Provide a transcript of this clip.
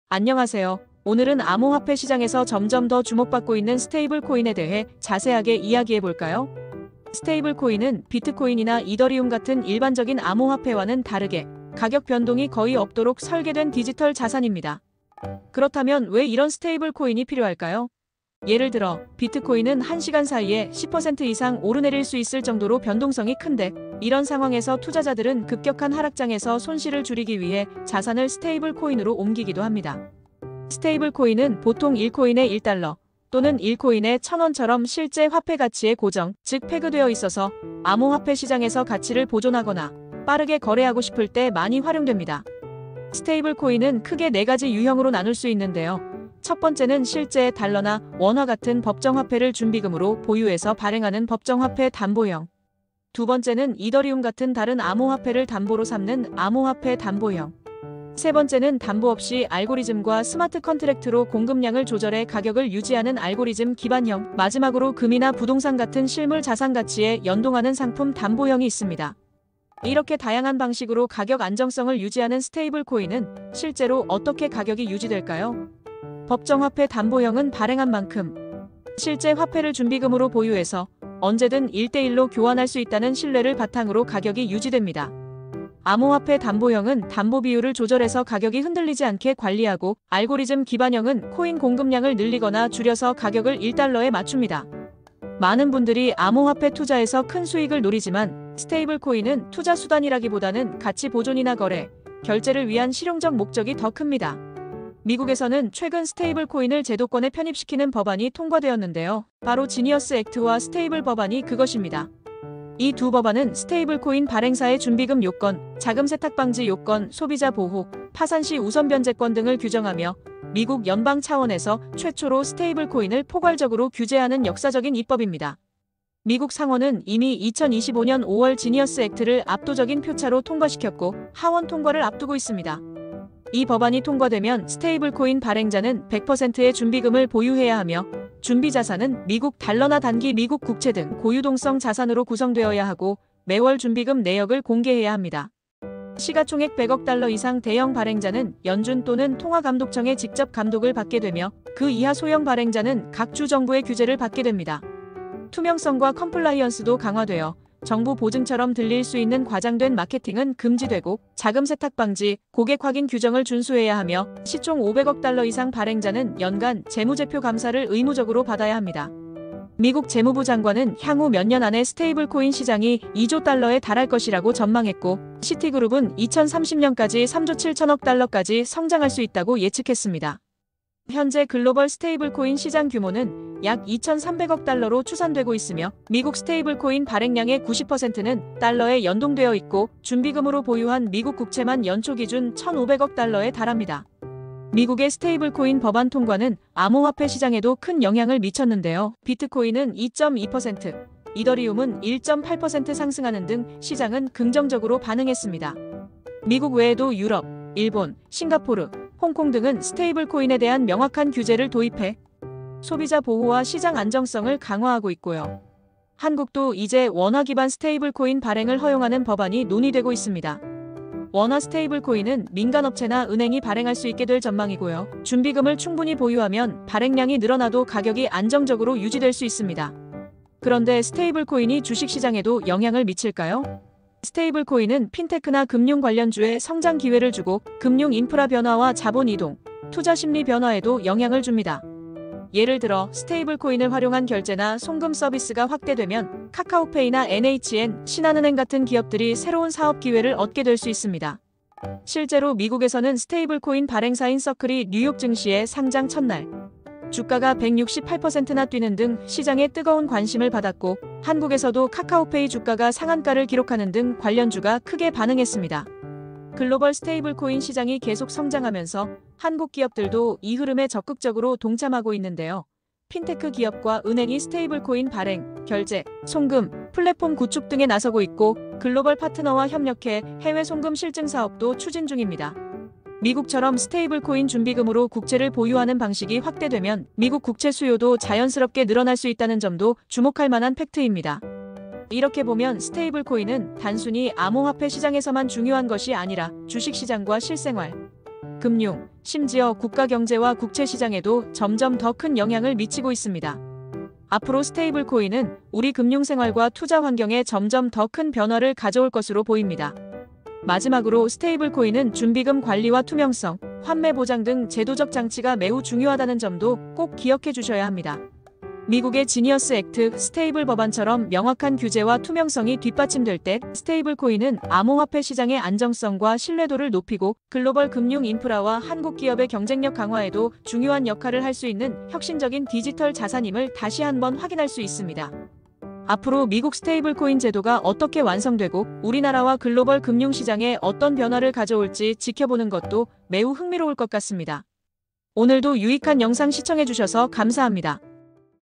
안녕하세요. 오늘은 암호화폐 시장에서 점점 더 주목받고 있는 스테이블 코인에 대해 자세하게 이야기해 볼까요? 스테이블 코인은 비트코인이나 이더리움 같은 일반적인 암호화폐와는 다르게 가격 변동이 거의 없도록 설계된 디지털 자산입니다. 그렇다면 왜 이런 스테이블 코인이 필요할까요? 예를 들어 비트코인은 1시간 사이에 10% 이상 오르내릴 수 있을 정도로 변동성이 큰데, 이런 상황에서 투자자들은 급격한 하락장에서 손실을 줄이기 위해 자산을 스테이블 코인으로 옮기기도 합니다. 스테이블 코인은 보통 1코인에 1달러 또는 1코인에 1000원처럼 실제 화폐 가치에 고정, 즉 페그되어 있어서 암호화폐 시장에서 가치를 보존하거나 빠르게 거래하고 싶을 때 많이 활용됩니다. 스테이블 코인은 크게 4가지 유형으로 나눌 수 있는데요. 첫 번째는 실제 달러나 원화 같은 법정화폐를 준비금으로 보유해서 발행하는 법정화폐 담보형. 두 번째는 이더리움 같은 다른 암호화폐를 담보로 삼는 암호화폐 담보형. 세 번째는 담보 없이 알고리즘과 스마트 컨트랙트로 공급량을 조절해 가격을 유지하는 알고리즘 기반형. 마지막으로 금이나 부동산 같은 실물 자산 가치에 연동하는 상품 담보형이 있습니다. 이렇게 다양한 방식으로 가격 안정성을 유지하는 스테이블 코인은 실제로 어떻게 가격이 유지될까요? 법정화폐 담보형은 발행한 만큼 실제 화폐를 준비금으로 보유해서 언제든 1대1로 교환할 수 있다는 신뢰를 바탕으로 가격이 유지됩니다. 암호화폐 담보형은 담보 비율을 조절해서 가격이 흔들리지 않게 관리하고, 알고리즘 기반형은 코인 공급량을 늘리거나 줄여서 가격을 1달러에 맞춥니다. 많은 분들이 암호화폐 투자에서 큰 수익을 노리지만 스테이블 코인은 투자 수단이라기보다는 가치 보존이나 거래, 결제를 위한 실용적 목적이 더 큽니다. 미국에서는 최근 스테이블 코인을 제도권에 편입시키는 법안이 통과되었는데요. 바로 지니어스 액트와 스테이블 법안이 그것입니다. 이 두 법안은 스테이블 코인 발행사의 준비금 요건, 자금 세탁 방지 요건, 소비자 보호, 파산 시 우선 변제권 등을 규정하며 미국 연방 차원에서 최초로 스테이블 코인을 포괄적으로 규제하는 역사적인 입법입니다. 미국 상원은 이미 2025년 5월 지니어스 액트를 압도적인 표차로 통과시켰고, 하원 통과를 앞두고 있습니다. 이 법안이 통과되면 스테이블 코인 발행자는 100%의 준비금을 보유해야 하며, 준비 자산은 미국 달러나 단기 미국 국채 등 고유동성 자산으로 구성되어야 하고, 매월 준비금 내역을 공개해야 합니다. 시가총액 100억 달러 이상 대형 발행자는 연준 또는 통화감독청의 직접 감독을 받게 되며, 그 이하 소형 발행자는 각 주 정부의 규제를 받게 됩니다. 투명성과 컴플라이언스도 강화되어 정부 보증처럼 들릴 수 있는 과장된 마케팅은 금지되고, 자금 세탁 방지, 고객 확인 규정을 준수해야 하며, 시총 500억 달러 이상 발행자는 연간 재무제표 감사를 의무적으로 받아야 합니다. 미국 재무부 장관은 향후 몇 년 안에 스테이블 코인 시장이 2조 달러에 달할 것이라고 전망했고, 시티그룹은 2030년까지 3조 7천억 달러까지 성장할 수 있다고 예측했습니다. 현재 글로벌 스테이블 코인 시장 규모는 약 2,300억 달러로 추산되고 있으며, 미국 스테이블 코인 발행량의 90%는 달러에 연동되어 있고, 준비금으로 보유한 미국 국채만 연초 기준 1,500억 달러에 달합니다. 미국의 스테이블 코인 법안 통과는 암호화폐 시장에도 큰 영향을 미쳤는데요. 비트코인은 2.2%, 이더리움은 1.8% 상승하는 등 시장은 긍정적으로 반응했습니다. 미국 외에도 유럽, 일본, 싱가포르, 홍콩 등은 스테이블 코인에 대한 명확한 규제를 도입해 소비자 보호와 시장 안정성을 강화하고 있고요. 한국도 이제 원화 기반 스테이블 코인 발행을 허용하는 법안이 논의되고 있습니다. 원화 스테이블 코인은 민간업체나 은행이 발행할 수 있게 될 전망이고요. 준비금을 충분히 보유하면 발행량이 늘어나도 가격이 안정적으로 유지될 수 있습니다. 그런데 스테이블 코인이 주식시장에도 영향을 미칠까요? 스테이블 코인은 핀테크나 금융 관련주에 성장 기회를 주고, 금융 인프라 변화와 자본 이동, 투자 심리 변화에도 영향을 줍니다. 예를 들어 스테이블 코인을 활용한 결제나 송금 서비스가 확대되면 카카오페이나 NHN, 신한은행 같은 기업들이 새로운 사업 기회를 얻게 될 수 있습니다. 실제로 미국에서는 스테이블 코인 발행사인 서클이 뉴욕 증시에 상장 첫날 주가가 168%나 뛰는 등 시장에 뜨거운 관심을 받았고, 한국에서도 카카오페이 주가가 상한가를 기록하는 등 관련주가 크게 반응했습니다. 글로벌 스테이블 코인 시장이 계속 성장하면서 한국 기업들도 이 흐름에 적극적으로 동참하고 있는데요. 핀테크 기업과 은행이 스테이블 코인 발행, 결제, 송금, 플랫폼 구축 등에 나서고 있고, 글로벌 파트너와 협력해 해외 송금 실증 사업도 추진 중입니다. 미국처럼 스테이블 코인 준비금으로 국채를 보유하는 방식이 확대되면 미국 국채 수요도 자연스럽게 늘어날 수 있다는 점도 주목할 만한 팩트입니다. 이렇게 보면 스테이블 코인은 단순히 암호화폐 시장에서만 중요한 것이 아니라 주식시장과 실생활, 금융, 심지어 국가 경제와 국채 시장에도 점점 더 큰 영향을 미치고 있습니다. 앞으로 스테이블 코인은 우리 금융 생활과 투자 환경에 점점 더 큰 변화를 가져올 것으로 보입니다. 마지막으로 스테이블 코인은 준비금 관리와 투명성, 환매 보장 등 제도적 장치가 매우 중요하다는 점도 꼭 기억해 주셔야 합니다. 미국의 지니어스 액트, 스테이블 법안처럼 명확한 규제와 투명성이 뒷받침될 때 스테이블 코인은 암호화폐 시장의 안정성과 신뢰도를 높이고 글로벌 금융 인프라와 한국 기업의 경쟁력 강화에도 중요한 역할을 할 수 있는 혁신적인 디지털 자산임을 다시 한번 확인할 수 있습니다. 앞으로 미국 스테이블 코인 제도가 어떻게 완성되고 우리나라와 글로벌 금융 시장에 어떤 변화를 가져올지 지켜보는 것도 매우 흥미로울 것 같습니다. 오늘도 유익한 영상 시청해 주셔서 감사합니다.